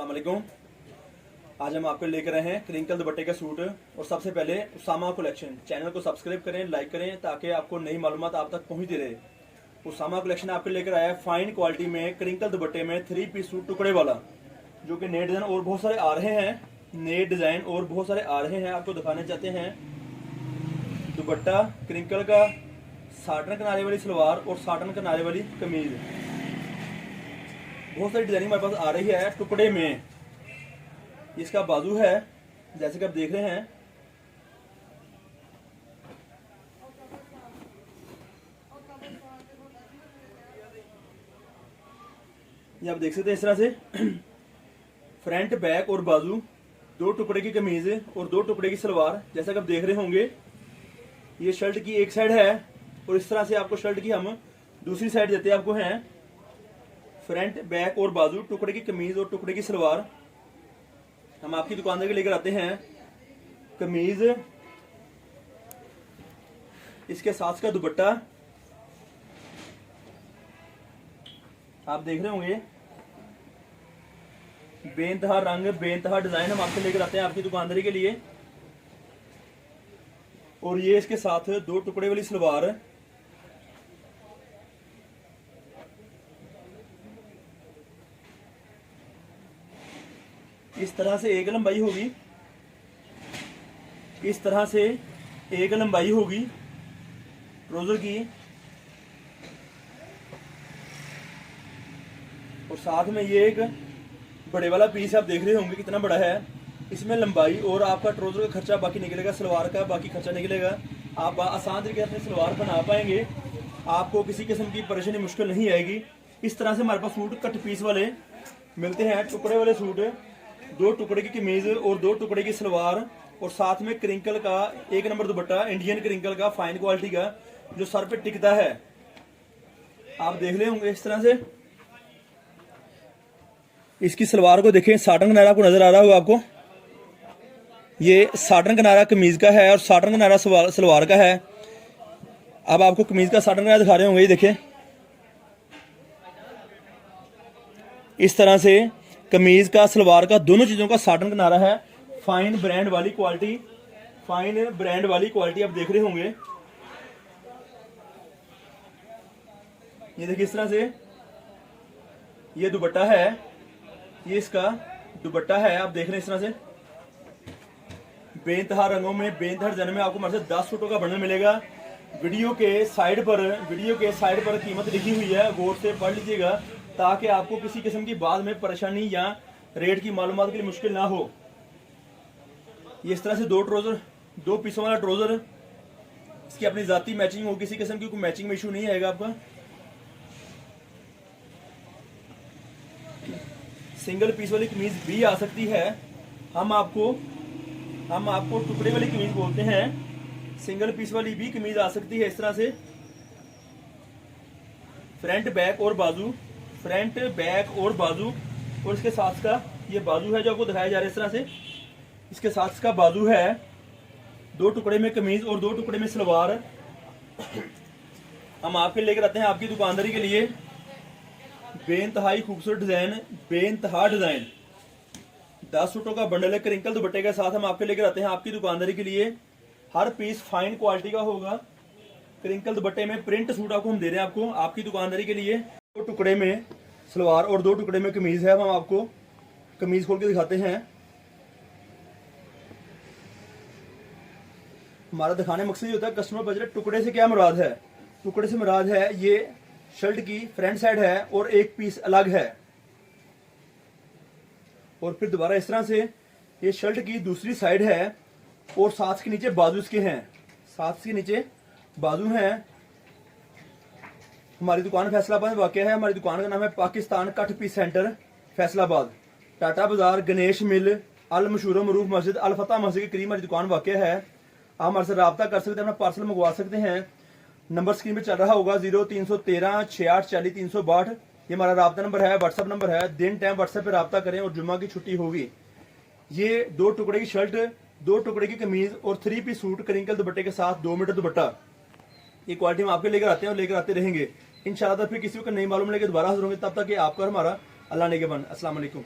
अस्सलाम वालेकुम। आज हम आपको लेकर आए हैं क्रिंकल दुपट्टे का सूट। और सबसे पहले उसामा कलेक्शन चैनल को सब्सक्राइब करें, लाइक करें ताकि आपको नई मालूमात आप तक पहुंचती रहे। उसामा कलेक्शन आपको लेकर आया है फाइन क्वालिटी में क्रिंकल दुपट्टे में 3 पीस सूट टुकड़े वाला, जो कि नए डिजाइन और बहुत सारे आ रहे हैं। नए डिजाइन और बहुत सारे आ रहे हैं, आपको दिखाने चाहते हैं। दुपट्टा क्रिंकल का, साटन किनारे वाली सलवार और साटन किनारे वाली कमीज, बहुत सारी डिजाइनिंग हमारे पास आ रही है टुकड़े में। इसका बाजू है जैसे कि आप देख रहे हैं। ये आप देख सकते हैं इस तरह से फ्रंट बैक और बाजू, 2 टुकड़े की कमीज और 2 टुकड़े की सलवार, जैसा कि आप देख रहे होंगे। ये शर्ट की एक साइड है और इस तरह से आपको शर्ट की हम दूसरी साइड देते हैं। आपको हैं फ्रंट बैक और बाजू, टुकड़े की कमीज और टुकड़े की सलवार हम आपकी दुकान के लेकर आते हैं। कमीज, इसके साथ का दुपट्टा आप देख रहे होंगे। बेनतहा रंग, बेनतहा डिजाइन हम आपको लेकर आते हैं आपकी दुकानदारी के लिए। और ये इसके साथ 2 टुकड़े वाली सलवार, इस तरह से एक लंबाई होगी, इस तरह से एक लंबाई होगी ट्राउजर की। और साथ में ये एक बड़े वाला पीस आप देख रहे होंगे कितना बड़ा है। इसमें लंबाई और आपका ट्राउजर का खर्चा बाकी निकलेगा, सलवार का बाकी खर्चा निकलेगा। आप आसान तरीके से अपनी सलवार बना पाएंगे, आपको किसी किस्म की परेशानी मुश्किल नहीं आएगी। इस तरह से हमारे पास सूट कट पीस वाले मिलते हैं, टुकड़े वाले सूट, 2 टुकड़े की कमीज और 2 टुकड़े की सलवार और साथ में क्रिंकल का 1 नंबर दुपट्टा, इंडियन क्रिंकल का फाइन क्वालिटी का, जो सर पे टिकता है। आप देख रहे होंगे इस तरह से। इसकी सलवार को देखें, साटन किनारा आपको नजर आ रहा होगा। आपको ये साटन किनारा कमीज का है और साटन किनारा सलवार का है। अब आपको कमीज का साटन किनारा दिखा रहे होंगे, ये देखें इस तरह से कमीज का, सलवार का, दोनों चीजों का साटन किनारा है। फाइन ब्रांड वाली क्वालिटी, फाइन ब्रांड वाली क्वालिटी आप देख रहे होंगे। ये देखिए इस तरह से ये दुपट्टा है, ये इसका दुपट्टा है, आप देख रहे हैं इस तरह से। बेनतहा रंगों में, बेनतहा डिजाइन में आपको हमारे से 10 सूटों का बंडल मिलेगा। वीडियो के साइड पर कीमत लिखी हुई है, गौर से पढ़ लीजिएगा ताकि आपको किसी किस्म की बाद में परेशानी या रेट की मालूमात के लिए मुश्किल ना हो। ये इस तरह से 2 ट्राउजर, 2 पीसों वाला ट्राउजर, इसकी अपनी जाती मैचिंग हो, किसी किस्म की कोई मैचिंग में इशू नहीं आएगा आपका। सिंगल पीस वाली कमीज भी आ सकती है। हम आपको टुकड़े वाली कमीज बोलते हैं, सिंगल पीस वाली भी कमीज आ सकती है। इस तरह से फ्रंट बैक और बाजू, फ्रंट बैक और बाजू, और इसके साथ का ये बाजू है जो आपको दिखाया जा रहा है इस तरह से। इसके साथ का बाजू है, 2 टुकड़े में कमीज और 2 टुकड़े में सलवार हम आपके लेकर आते हैं आपकी दुकानदारी के लिए। बेनतहाई खूबसूरत डिजाइन, बेनतहा डिजाइन, 10 सूटों का बंडल है क्रिंकल दुपट्टे के साथ हम आपके लेकर आते हैं आपकी दुकानदारी के लिए। हर पीस फाइन क्वालिटी का होगा। क्रिंकल दुपट्टे में प्रिंट सूट आपको हम दे रहे हैं आपको आपकी दुकानदारी के लिए। 2 टुकड़े में सलवार और 2 टुकड़े में कमीज है। हम आपको कमीज खोल के दिखाते हैं। हमारा दिखाने मकसद ये होता है कस्टमर बजट टुकड़े से क्या मुराद है। टुकड़े से मुराद है ये शर्ट की फ्रंट साइड है और एक पीस अलग है। और फिर दोबारा इस तरह से ये शर्ट की दूसरी साइड है और साथ के नीचे बाजू इसके हैं, साथ के नीचे बाजू हैं। हमारी दुकान फैसलाबाद में वाक़या है। हमारी दुकान का नाम है Pakistan cut piece centre, Faisalabad, Tata Bazar, Ganesh मिल, अल मशहूर मरूफ मस्जिद, अल फतह मस्जिद के करीब हमारी दुकान वाक़या है। आप हमारे से रब्ता कर सकते हैं, अपना पार्सल मंगवा सकते हैं। नंबर स्क्रीन पे चल रहा होगा 0313 6840 362। ये हमारा रब्ता नंबर है, व्हाट्सअप नंबर है। दिन टाइम व्हाट्सएप पे रब्ता करें और जुम्मा की छुट्टी होगी। ये 2 टुकड़े की शर्ट, 2 टुकड़े की कमीज और 3 पीस सूट क्रिंकल दुपट्टे के साथ 2 मीटर दुपट्टा, ये क्वालिटी हम आपके लेकर आते हैं और लेकर आते रहेंगे इंशाल्लाह। फिर किसी को नहीं मालूम लेके दोबारा हाजिर होंगे, तब तक ये आपका और हमारा अल्लाह ने के बन। अस्सलाम वालेकुम।